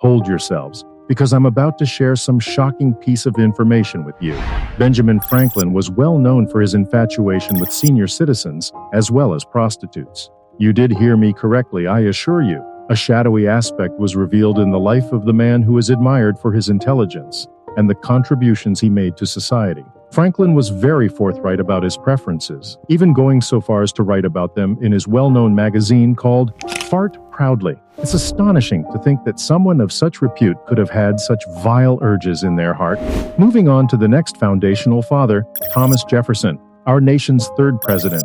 Hold yourselves, because I'm about to share some shocking piece of information with you. Benjamin Franklin was well known for his infatuation with senior citizens, as well as prostitutes. You did hear me correctly, I assure you. A shadowy aspect was revealed in the life of the man who is admired for his intelligence and the contributions he made to society. Franklin was very forthright about his preferences, even going so far as to write about them in his well-known magazine called Fart Proudly. It's astonishing to think that someone of such repute could have had such vile urges in their heart. Moving on to the next foundational father, Thomas Jefferson, our nation's third president.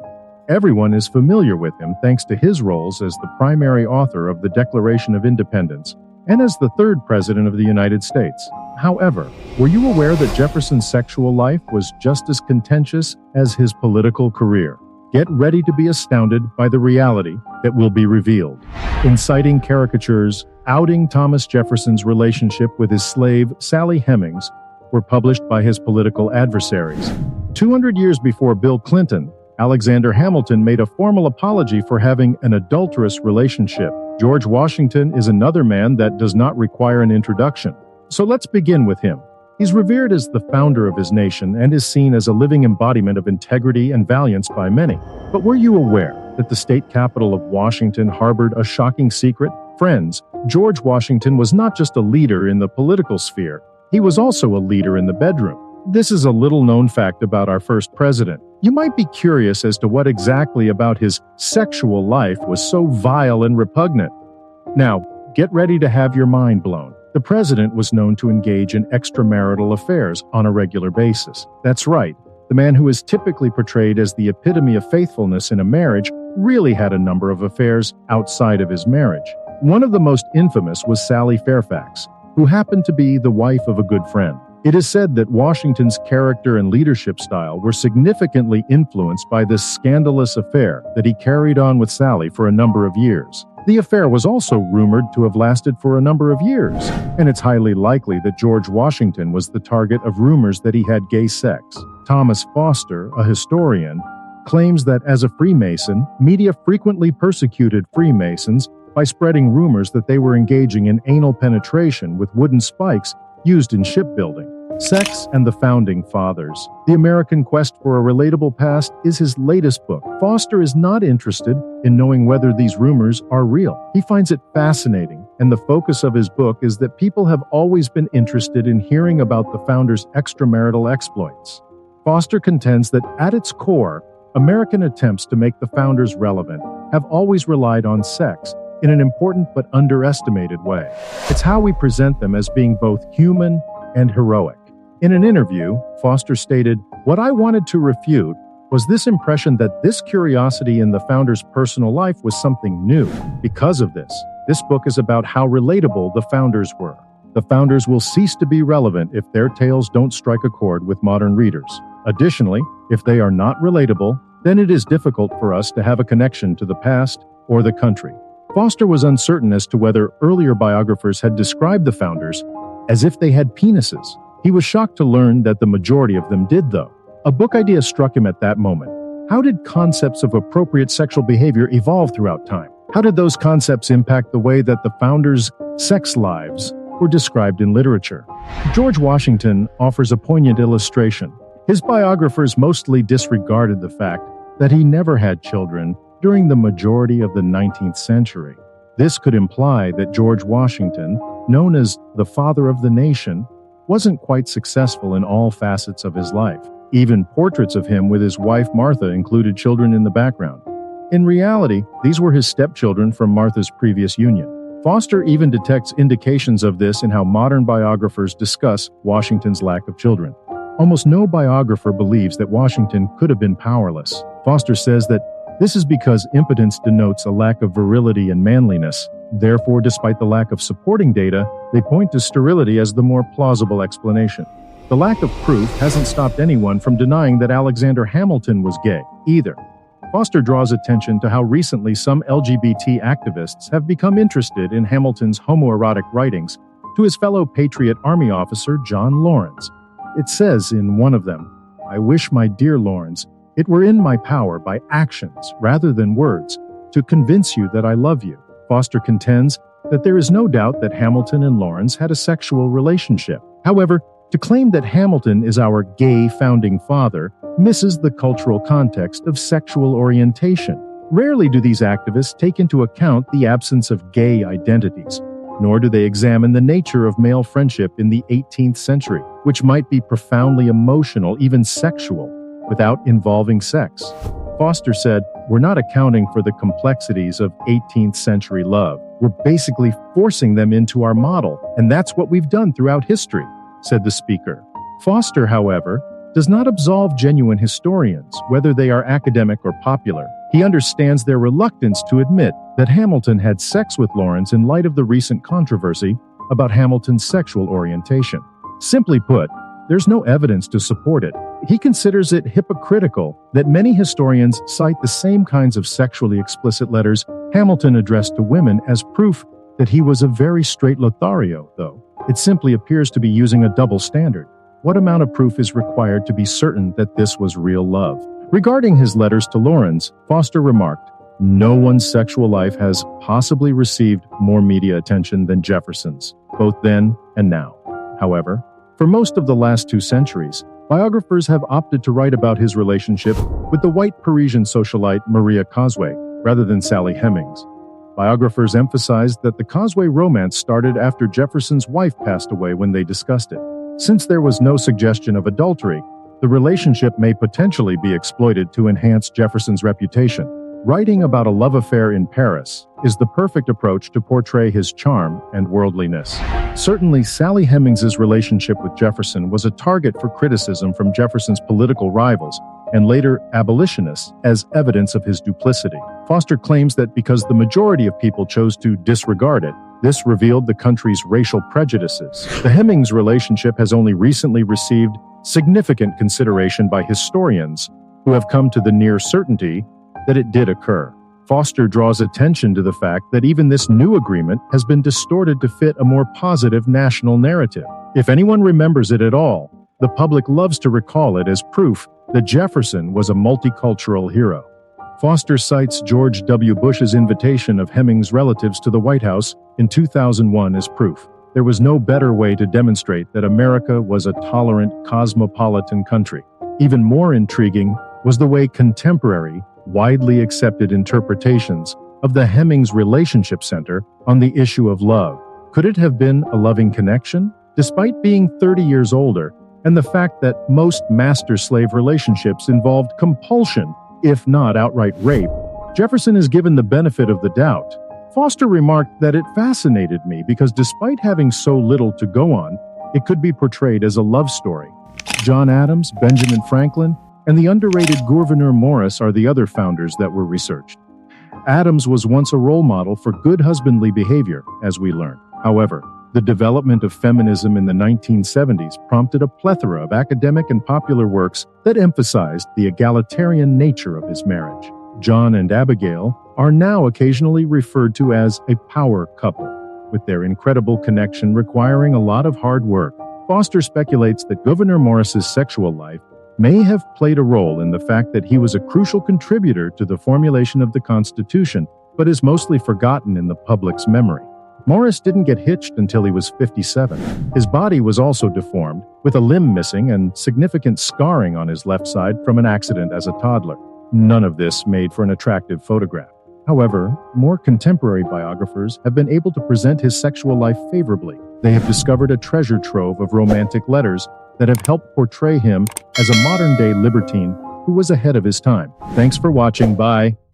Everyone is familiar with him thanks to his roles as the primary author of the Declaration of Independence and as the third president of the United States. However, were you aware that Jefferson's sexual life was just as contentious as his political career? Get ready to be astounded by the reality that will be revealed. Inciting caricatures outing Thomas Jefferson's relationship with his slave, Sally Hemings, were published by his political adversaries. 200 years before Bill Clinton, Alexander Hamilton made a formal apology for having an adulterous relationship. George Washington is another man that does not require an introduction. So let's begin with him. He's revered as the founder of his nation and is seen as a living embodiment of integrity and valiance by many. But were you aware that the state capital of Washington harbored a shocking secret? Friends, George Washington was not just a leader in the political sphere, he was also a leader in the bedroom. This is a little-known fact about our first president. You might be curious as to what exactly about his sexual life was so vile and repugnant. Now, get ready to have your mind blown. The president was known to engage in extramarital affairs on a regular basis. That's right, the man who is typically portrayed as the epitome of faithfulness in a marriage really had a number of affairs outside of his marriage. One of the most infamous was Sally Fairfax, who happened to be the wife of a good friend. It is said that Washington's character and leadership style were significantly influenced by this scandalous affair that he carried on with Sally for a number of years. The affair was also rumored to have lasted for a number of years, and it's highly likely that George Washington was the target of rumors that he had gay sex. Thomas Foster, a historian, claims that as a Freemason, media frequently persecuted Freemasons by spreading rumors that they were engaging in anal penetration with wooden spikes used in shipbuilding. Sex and the Founding Fathers. The American Quest for a Relatable Past is his latest book. Foster is not interested in knowing whether these rumors are real. He finds it fascinating, and the focus of his book is that people have always been interested in hearing about the founders' extramarital exploits. Foster contends that at its core, American attempts to make the founders relevant have always relied on sex in an important but underestimated way. It's how we present them as being both human and heroic. In an interview, Foster stated, "What I wanted to refute was this impression that this curiosity in the founders' personal life was something new. Because of this book is about how relatable the founders were. The founders will cease to be relevant if their tales don't strike a chord with modern readers. Additionally, if they are not relatable, then it is difficult for us to have a connection to the past or the country." Foster was uncertain as to whether earlier biographers had described the founders as if they had penises. He was shocked to learn that the majority of them did, though. A book idea struck him at that moment. How did concepts of appropriate sexual behavior evolve throughout time? How did those concepts impact the way that the founders' sex lives were described in literature? George Washington offers a poignant illustration. His biographers mostly disregarded the fact that he never had children during the majority of the 19th century. This could imply that George Washington, known as the father of the nation, wasn't quite successful in all facets of his life. Even portraits of him with his wife Martha included children in the background. In reality, these were his stepchildren from Martha's previous union. Foster even detects indications of this in how modern biographers discuss Washington's lack of children. Almost no biographer believes that Washington could have been powerless. Foster says that this is because impotence denotes a lack of virility and manliness. Therefore, despite the lack of supporting data, they point to sterility as the more plausible explanation. The lack of proof hasn't stopped anyone from denying that Alexander Hamilton was gay, either. Foster draws attention to how recently some LGBT activists have become interested in Hamilton's homoerotic writings to his fellow Patriot Army officer John Lawrence. It says in one of them, "I wish, my dear Lawrence, it were in my power by actions rather than words to convince you that I love you." Foster contends that there is no doubt that Hamilton and Lawrence had a sexual relationship. However, to claim that Hamilton is our gay founding father misses the cultural context of sexual orientation. Rarely do these activists take into account the absence of gay identities, nor do they examine the nature of male friendship in the 18th century, which might be profoundly emotional, even sexual, without involving sex. Foster said, "We're not accounting for the complexities of 18th century love. We're basically forcing them into our model, and that's what we've done throughout history," said the speaker. Foster, however, does not absolve genuine historians, whether they are academic or popular. He understands their reluctance to admit that Hamilton had sex with Lawrence in light of the recent controversy about Hamilton's sexual orientation. Simply put, there's no evidence to support it. He considers it hypocritical that many historians cite the same kinds of sexually explicit letters Hamilton addressed to women as proof that he was a very straight Lothario, though. It simply appears to be using a double standard. What amount of proof is required to be certain that this was real love? Regarding his letters to Lawrence, Foster remarked, "No one's sexual life has possibly received more media attention than Jefferson's, both then and now." However, for most of the last 2 centuries, biographers have opted to write about his relationship with the white Parisian socialite Maria Causeway, rather than Sally Hemings. Biographers emphasized that the Causeway romance started after Jefferson's wife passed away when they discussed it. Since there was no suggestion of adultery, the relationship may potentially be exploited to enhance Jefferson's reputation. Writing about a love affair in Paris is the perfect approach to portray his charm and worldliness. Certainly, Sally Hemings's relationship with Jefferson was a target for criticism from Jefferson's political rivals and later abolitionists as evidence of his duplicity. Foster claims that because the majority of people chose to disregard it, this revealed the country's racial prejudices. The Hemings relationship has only recently received significant consideration by historians who have come to the near certainty that it did occur. Foster draws attention to the fact that even this new agreement has been distorted to fit a more positive national narrative. If anyone remembers it at all, the public loves to recall it as proof that Jefferson was a multicultural hero. Foster cites George W. Bush's invitation of Hemings' relatives to the White House in 2001 as proof. There was no better way to demonstrate that America was a tolerant, cosmopolitan country. Even more intriguing was the way contemporary, widely accepted interpretations of the Hemings relationship center on the issue of love. Could it have been a loving connection? Despite being 30 years older, and the fact that most master-slave relationships involved compulsion, if not outright rape, Jefferson is given the benefit of the doubt. Foster remarked that it fascinated me because despite having so little to go on, it could be portrayed as a love story. John Adams, Benjamin Franklin, and the underrated Gouverneur Morris are the other founders that were researched. Adams was once a role model for good husbandly behavior, as we learn. However, the development of feminism in the 1970s prompted a plethora of academic and popular works that emphasized the egalitarian nature of his marriage. John and Abigail are now occasionally referred to as a power couple, with their incredible connection requiring a lot of hard work. Foster speculates that Gouverneur Morris's sexual life may have played a role in the fact that he was a crucial contributor to the formulation of the Constitution, but is mostly forgotten in the public's memory. Morris didn't get hitched until he was 57. His body was also deformed, with a limb missing and significant scarring on his left side from an accident as a toddler. None of this made for an attractive photograph. However, more contemporary biographers have been able to present his sexual life favorably. They have discovered a treasure trove of romantic letters that have helped portray him as a modern-day libertine who was ahead of his time. Thanks for watching. Bye.